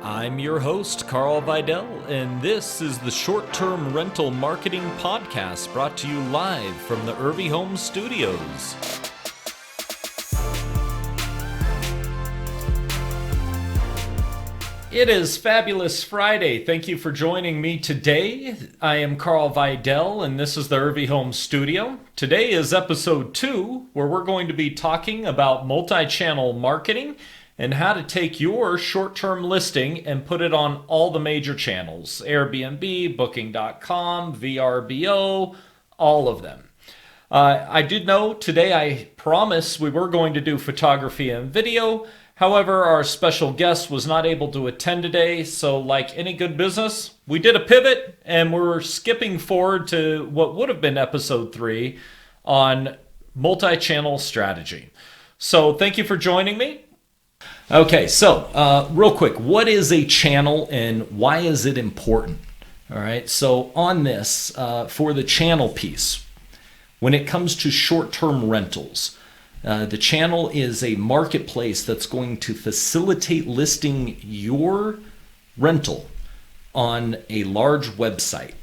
I'm your host, Carl Vidal, and this is the Short Term Rental Marketing Podcast brought to you live from the Irvy Home Studios. It is Fabulous Friday. Thank you for joining me today. I am Carl Vidal, and this is the Irvy Home Studio. Today is episode 2, where we're going to be talking about multi-channel marketing and how to take your short-term listing and put it on all the major channels: Airbnb, Booking.com, VRBO, all of them. I did know today I promised we were going to do photography and video. However, our special guest was not able to attend today, so like any good business, we did a pivot and we're skipping forward to what would have been episode 3 on multi-channel strategy. So thank you for joining me. Okay, so real quick, what is a channel and why is it important? All right, so on this, for the channel piece, when it comes to short-term rentals, the channel is a marketplace that's going to facilitate listing your rental on a large website.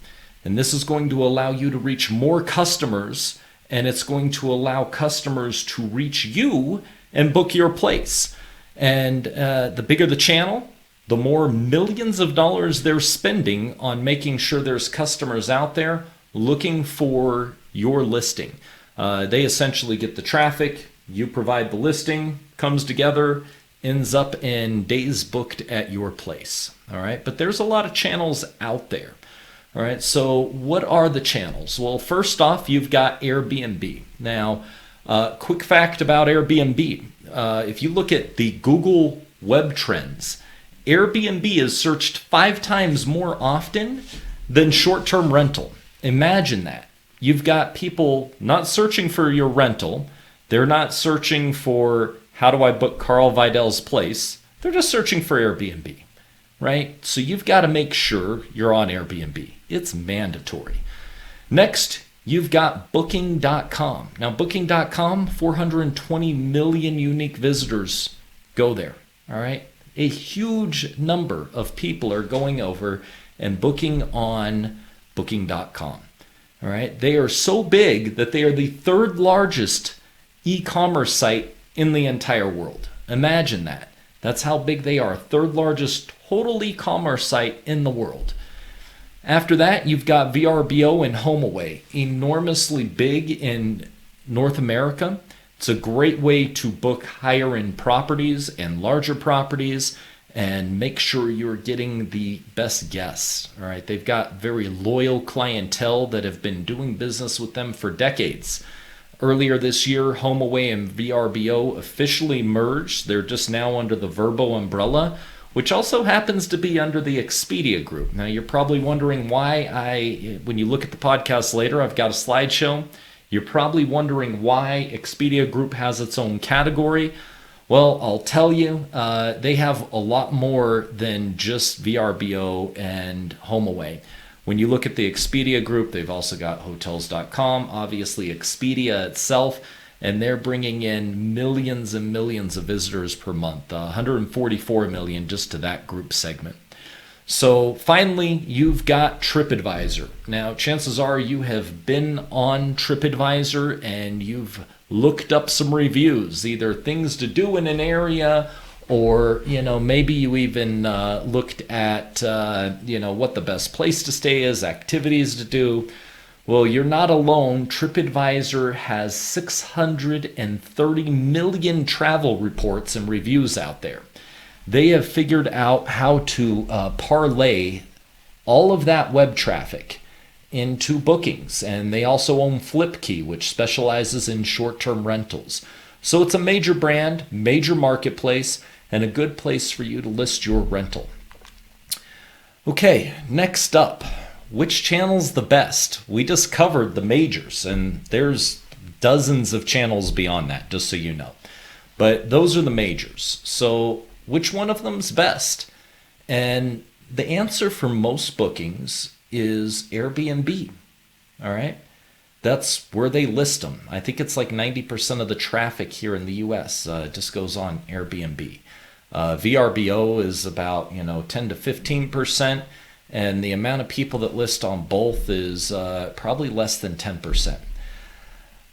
And this is going to allow you to reach more customers, and it's going to allow customers to reach you and book your place. And the bigger the channel, the more millions of dollars they're spending on making sure there's customers out there looking for your listing. They essentially get the traffic, you provide the listing, comes together, ends up in days booked at your place. All right, but there's a lot of channels out there. All right, so what are the channels? Well, first off, you've got Airbnb. Now, quick fact about Airbnb. If you look at the Google Web Trends, Airbnb is searched 5 times more often than short-term rental. Imagine that. You've got people not searching for your rental. They're not searching for how do I book Carl Vidal's place. They're just searching for Airbnb, right? So you've got to make sure you're on Airbnb. It's mandatory. Next, you've got Booking.com. Now, Booking.com, 420 million unique visitors go there, all right? A huge number of people are going over and booking on Booking.com, all right? They are so big that they are the 3rd largest e-commerce site in the entire world. Imagine that. That's how big they are. 3rd largest total e-commerce site in the world. After that, you've got VRBO and HomeAway, enormously big in North America. It's a great way to book higher end properties and larger properties and make sure you're getting the best guests. All right, they've got very loyal clientele that have been doing business with them for decades. Earlier this year, HomeAway and VRBO officially merged. They're just now under the Vrbo umbrella, which also happens to be under the Expedia Group. Now, you're probably wondering why when you look at the podcast later, I've got a slideshow. You're probably wondering why Expedia Group has its own category. Well, I'll tell you, they have a lot more than just VRBO and HomeAway. When you look at the Expedia Group, they've also got Hotels.com, obviously Expedia itself, and they're bringing in millions and millions of visitors per month, 144 million just to that group segment. So finally, you've got TripAdvisor. Now, chances are you have been on TripAdvisor and you've looked up some reviews, either things to do in an area, or maybe you even looked at what the best place to stay is, activities to do. Well, you're not alone. TripAdvisor has 630 million travel reports and reviews out there. They have figured out how to parlay all of that web traffic into bookings, and they also own Flipkey, which specializes in short-term rentals. So it's a major brand, major marketplace, and a good place for you to list your rental. Okay, next up, which channel's the best? We just covered the majors, and there's dozens of channels beyond that, just so you know. But those are the majors. So which one of them's best? And the answer for most bookings is Airbnb, all right? That's where they list them. I think it's like 90% of the traffic here in the US just goes on Airbnb. VRBO is about 10 to 15%, and the amount of people that list on both is probably less than 10%.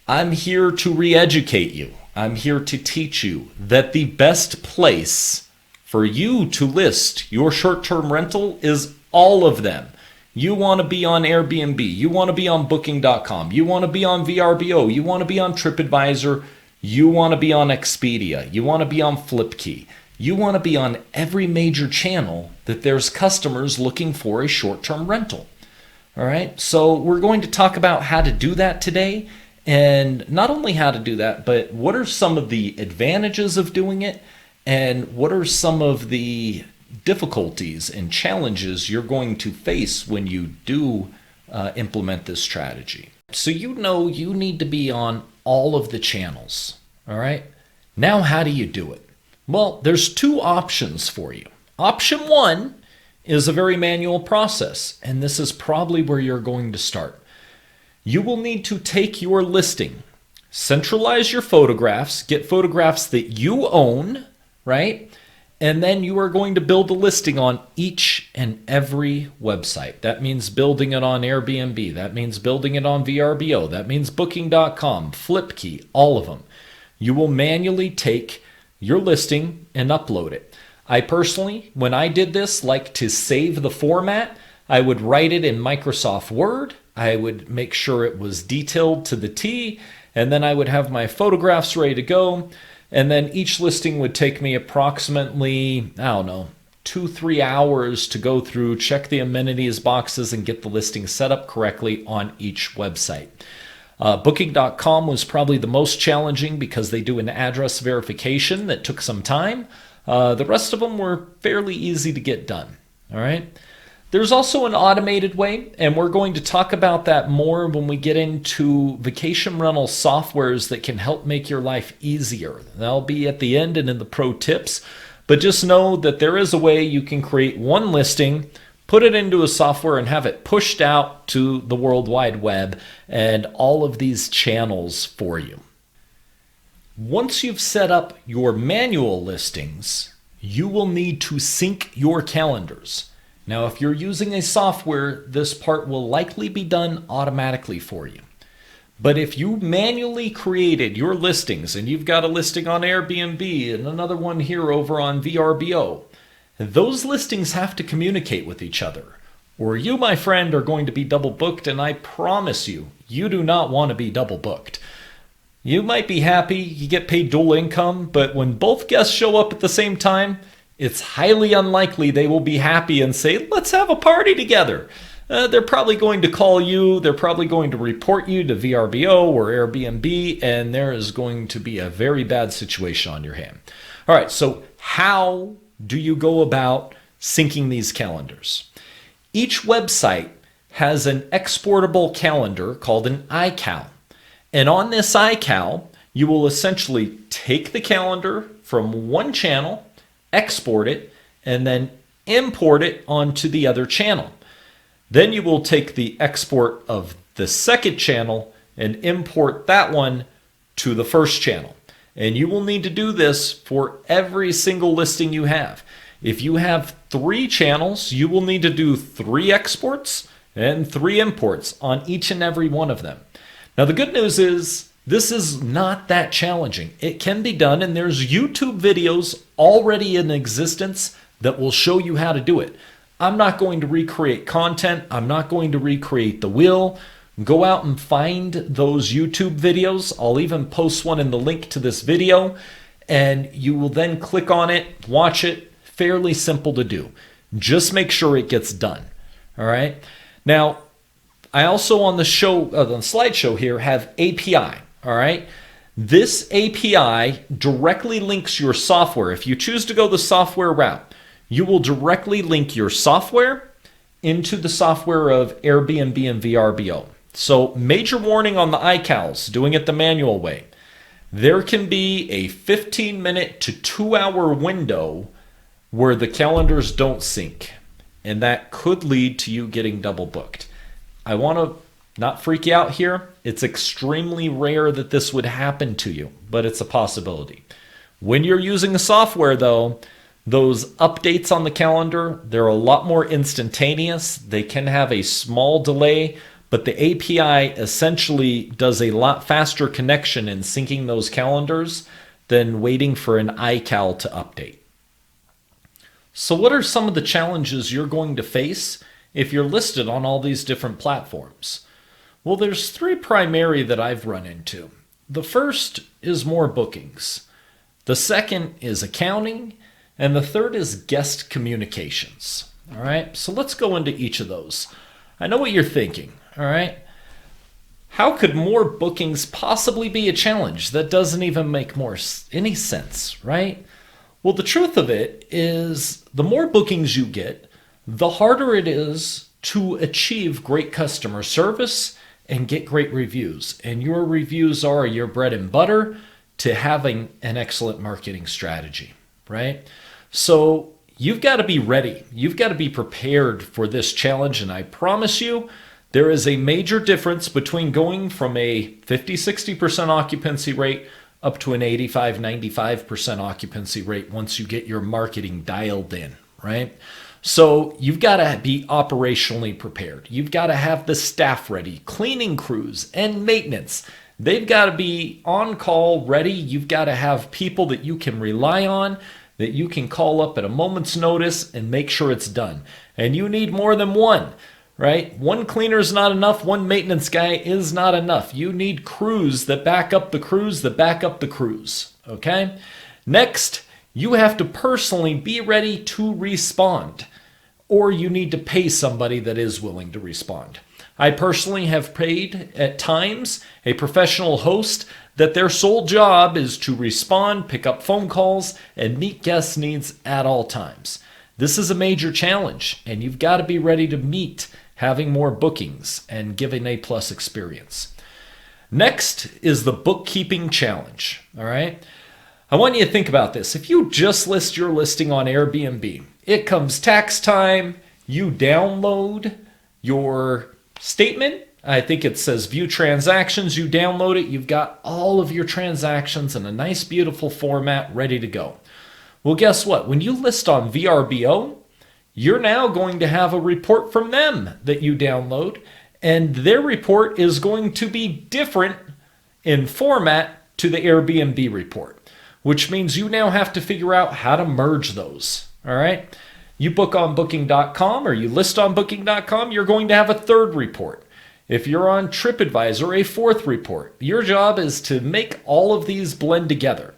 I'm here to re-educate you. I'm here to teach you that the best place for you to list your short-term rental is all of them. You want to be on Airbnb, you want to be on Booking.com, you want to be on VRBO, you want to be on TripAdvisor, you want to be on Expedia, you want to be on Flipkey. You want to be on every major channel that there's customers looking for a short-term rental. All right, so we're going to talk about how to do that today, and not only how to do that, but what are some of the advantages of doing it, and what are some of the difficulties and challenges you're going to face when you do implement this strategy. So you need to be on all of the channels. All right, now how do you do it? Well, there's two options for you. Option one is a very manual process, and this is probably where you're going to start. You will need to take your listing, centralize your photographs, get photographs that you own, right? And then you are going to build a listing on each and every website. That means building it on Airbnb. That means building it on VRBO. That means Booking.com, Flipkey, all of them. You will manually take your listing and upload it. I personally, when I did this, like to save the format. I would write it in Microsoft Word. I would make sure it was detailed to the T, and then I would have my photographs ready to go. And then each listing would take me approximately, 2-3 hours to go through, check the amenities boxes, and get the listing set up correctly on each website. Booking.com was probably the most challenging because they do an address verification that took some time. The rest of them were fairly easy to get done. All right. There's also an automated way, and we're going to talk about that more when we get into vacation rental softwares that can help make your life easier. That'll be at the end and in the pro tips. But just know that there is a way you can create one listing, put it into a software, and have it pushed out to the World Wide Web and all of these channels for you. Once you've set up your manual listings, you will need to sync your calendars. Now, if you're using a software, this part will likely be done automatically for you. But if you manually created your listings, and you've got a listing on Airbnb and another one here over on VRBO, those listings have to communicate with each other, or you, my friend, are going to be double booked, and I promise you, you do not want to be double booked. You might be happy, you get paid dual income, but when both guests show up at the same time, it's highly unlikely they will be happy and say, let's have a party together. They're probably going to call you, they're probably going to report you to VRBO or Airbnb, and there is going to be a very bad situation on your hand. All right, so how do you go about syncing these calendars? Each website has an exportable calendar called an iCal. And on this iCal, you will essentially take the calendar from one channel, export it, and then import it onto the other channel. Then you will take the export of the second channel and import that one to the first channel. And you will need to do this for every single listing you have. If you have 3 channels, you will need to do 3 exports and 3 imports on each and every one of them. Now, the good news is this is not that challenging. It can be done, and there's YouTube videos already in existence that will show you how to do it. I'm not going to recreate content. I'm not going to recreate the wheel. Go out and find those YouTube videos. I'll even post one in the link to this video, and you will then click on it, watch it. Fairly simple to do. Just make sure it gets done. All right. Now, I also on the slideshow here have API. All right. This API directly links your software. If you choose to go the software route, you will directly link your software into the software of Airbnb and VRBO. So major warning on the iCals, doing it the manual way. There can be a 15-minute to 2-hour window where the calendars don't sync, and that could lead to you getting double booked. I want to not freak you out here. It's extremely rare that this would happen to you, but it's a possibility. When you're using the software, though, Those updates on the calendar, they're a lot more instantaneous. They can have a small delay, but the API essentially does a lot faster connection in syncing those calendars than waiting for an iCal to update. So what are some of the challenges you're going to face if you're listed on all these different platforms? Well, there's three primary that I've run into. The first is more bookings. The second is accounting. And the third is guest communications. All right, so let's go into each of those. I know what you're thinking. All right, how could more bookings possibly be a challenge? That doesn't even make any sense, right? Well, the truth of it is the more bookings you get, the harder it is to achieve great customer service and get great reviews. And your reviews are your bread and butter to having an excellent marketing strategy, right? So you've got to be ready. You've got to be prepared for this challenge. And I promise you, there is a major difference between going from a 50-60% occupancy rate up to an 85-95% occupancy rate once you get your marketing dialed in, right? So you've got to be operationally prepared. You've got to have the staff ready, cleaning crews and maintenance. They've got to be on call ready. You've got to have people that you can rely on, that you can call up at a moment's notice and make sure it's done. And you need more than one, right? One cleaner is not enough. One maintenance guy is not enough. You need crews that back up the crews that back up the crews, okay? Next, you have to personally be ready to respond, or you need to pay somebody that is willing to respond. I personally have paid at times a professional host that their sole job is to respond, pick up phone calls, and meet guest needs at all times. This is a major challenge, and you've got to be ready to meet having more bookings and give an A+ experience. Next is the bookkeeping challenge, all right? I want you to think about this. If you just list your listing on Airbnb, it comes tax time, you download your statement. I think it says view transactions. You download it. You've got all of your transactions in a nice, beautiful format ready to go. Well, guess what? When you list on VRBO, you're now going to have a report from them that you download, and their report is going to be different in format to the Airbnb report, which means you now have to figure out how to merge those. All right. You book on booking.com or you list on booking.com, you're going to have a third report. If you're on TripAdvisor, a fourth report. Your job is to make all of these blend together.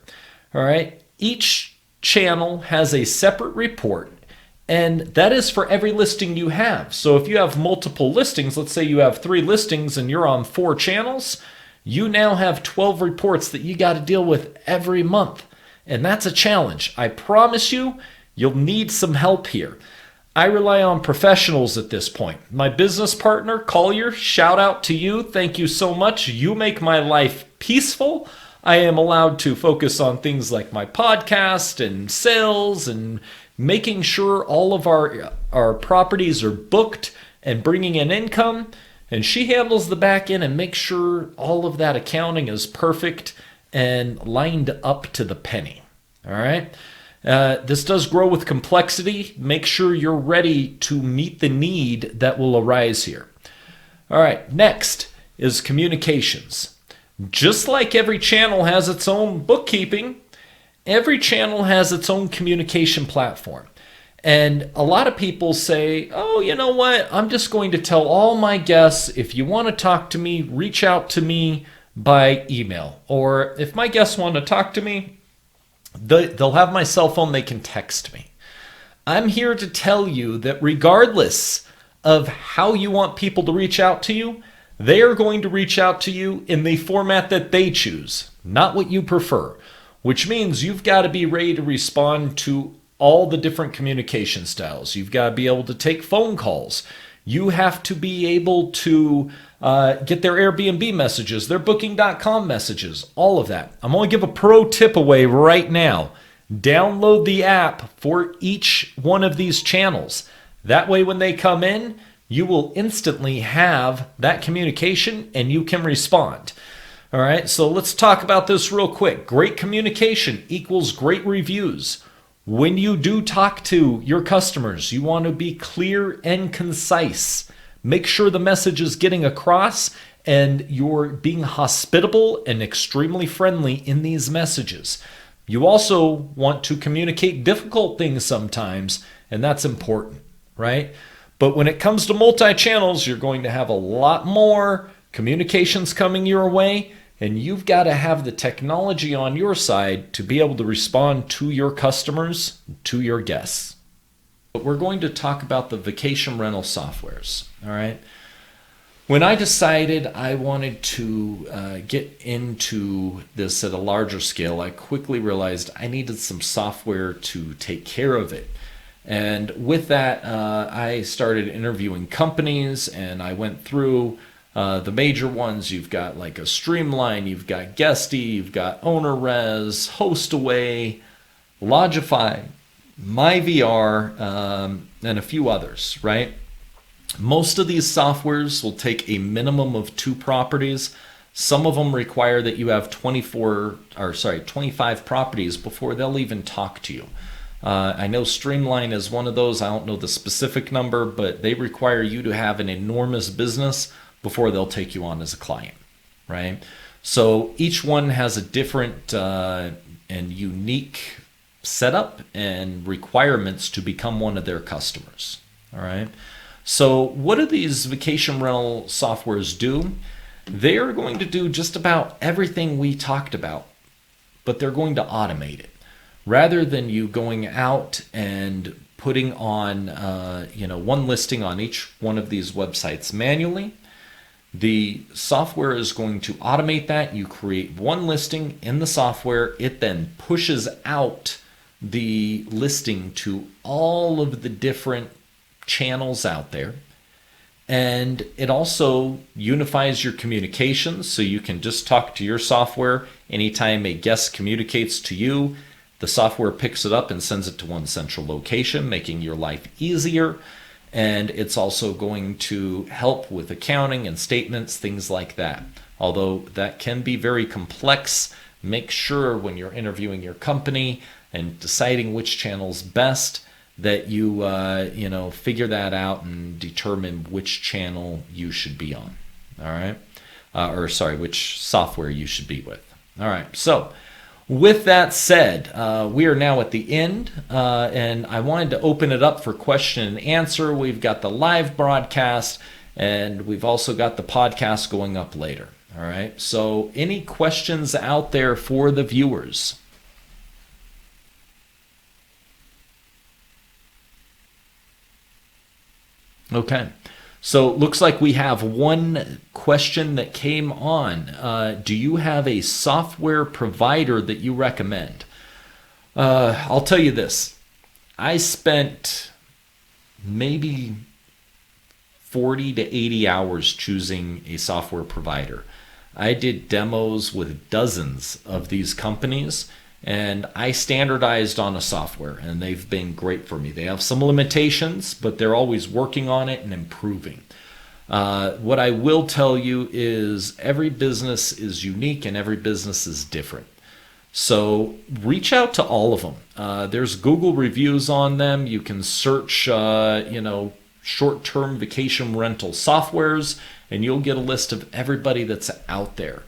All right. Each channel has a separate report, and that is for every listing you have. So if you have multiple listings, let's say you have 3 listings and you're on 4 channels, you now have 12 reports that you got to deal with every month. And that's a challenge. I promise you, you'll need some help here. I rely on professionals at this point. My business partner, Collier, shout out to you. Thank you so much. You make my life peaceful. I am allowed to focus on things like my podcast and sales and making sure all of our properties are booked and bringing in income. And she handles the back end and makes sure all of that accounting is perfect and lined up to the penny. All right. This does grow with complexity. Make sure you're ready to meet the need that will arise here. All right, next is communications. Just like every channel has its own bookkeeping, every channel has its own communication platform. And a lot of people say, oh, you know what? I'm just going to tell all my guests, if you want to talk to me, reach out to me by email. Or if my guests want to talk to me, they'll have my cell phone, they can text me. I'm here to tell you that regardless of how you want people to reach out to you, they are going to reach out to you in the format that they choose, not what you prefer, which means you've got to be ready to respond to all the different communication styles. You've got to be able to take phone calls. You have to be able to get their Airbnb messages, their booking.com messages, all of that. I'm going to give a pro tip away right now. Download the app for each one of these channels. That way when they come in, you will instantly have that communication and you can respond. All right, so let's talk about this real quick. Great communication equals great reviews. When you do talk to your customers, you want to be clear and concise. Make sure the message is getting across and you're being hospitable and extremely friendly in these messages. You also want to communicate difficult things sometimes, and that's important, right? But when it comes to multi-channels, you're going to have a lot more communications coming your way, and you've got to have the technology on your side to be able to respond to your customers, to your guests. But we're going to talk about the vacation rental softwares, all right? When I decided I wanted to get into this at a larger scale, I quickly realized I needed some software to take care of it. And with that, I started interviewing companies, and I went through the major ones. You've got like a Streamline, you've got Guesty, you've got OwnerRez, HostAway, Lodgify, MyVR, and a few others, right? Most of these softwares will take a minimum of 2 properties. Some of them require that you have 25 properties before they'll even talk to you. I know Streamline is one of those. I don't know the specific number, but they require you to have an enormous business before they'll take you on as a client, right? So each one has a different and unique setup and requirements to become one of their customers, all right? So what do these vacation rental softwares do? They are going to do just about everything we talked about, but they're going to automate it. Rather than you going out and putting on one listing on each one of these websites manually, the software is going to automate that. You create one listing in the software. It then pushes out the listing to all of the different channels out there. And it also unifies your communications, so you can just talk to your software anytime a guest communicates to you. The software picks it up and sends it to one central location, making your life easier. And it's also going to help with accounting and statements, things like that. Although that can be very complex, make sure when you're interviewing your company and deciding which channel's best that you figure that out and determine which channel you should be on. All right, which software you should be with. All right, so with that said, we are now at the end, and I wanted to open it up for question and answer. We've got the live broadcast, and we've also got the podcast going up later. All right, so any questions out there for the viewers? Okay, so looks like we have one question that came on. Do you have a software provider that you recommend? I'll tell you this. I spent maybe 40 to 80 hours choosing a software provider. I did demos with dozens of these companies, and I standardized on a software, and they've been great for me. They have some limitations, but they're always working on it and improving. What I will tell you is every business is unique and every business is different. So reach out to all of them. There's Google reviews on them. You can search, short-term vacation rental softwares, and you'll get a list of everybody that's out there.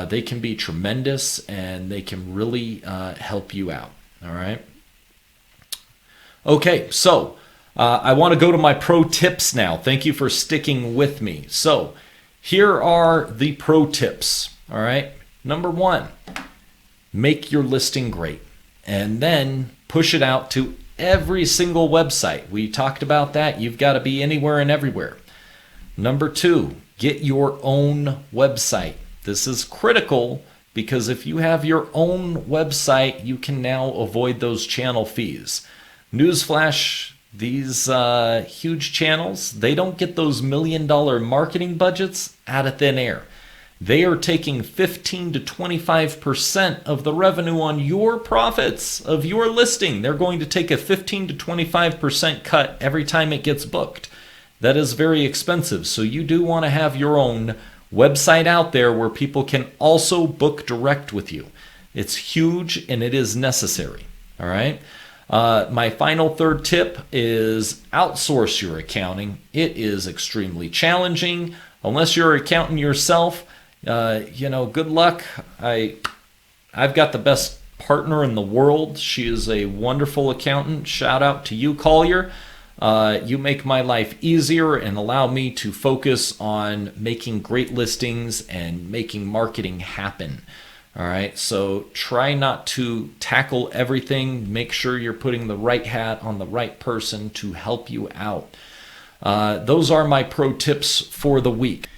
They can be tremendous, and they can really help you out. All right. Okay, so I want to go to my pro tips now. Thank you for sticking with me. So here are the pro tips. All right. Number 1, make your listing great, and then push it out to every single website. We talked about that. You've got to be anywhere and everywhere. Number 2, get your own website. This is critical because if you have your own website, you can now avoid those channel fees. Newsflash, these huge channels, they don't get those $1 million marketing budgets out of thin air. They are taking 15 to 25% of the revenue on your profits of your listing. They're going to take a 15 to 25% cut every time it gets booked. That is very expensive. So you do want to have your own website out there where people can also book direct with you. It's huge and it is necessary. All right. My final third tip is outsource your accounting. It is extremely challenging. Unless you're an accountant yourself, good luck. I've got the best partner in the world. She is a wonderful accountant. Shout out to you, Collier. You make my life easier and allow me to focus on making great listings and making marketing happen. All right, so try not to tackle everything. Make sure you're putting the right hat on the right person to help you out. Those are my pro tips for the week.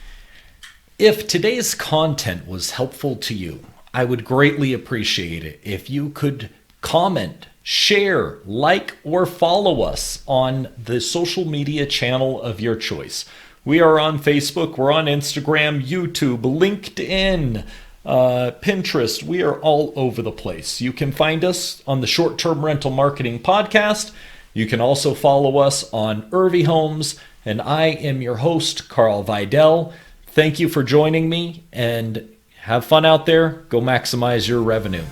If today's content was helpful to you, I would greatly appreciate it if you could comment, share, like, or follow us on the social media channel of your choice. We are on Facebook, we're on Instagram, YouTube, LinkedIn, Pinterest. We are all over the place. You can find us on the Short Term Rental Marketing Podcast. You can also follow us on Irvy Homes, and I am your host, Carl Vidal. Thank you for joining me, and have fun out there. Go maximize your revenue.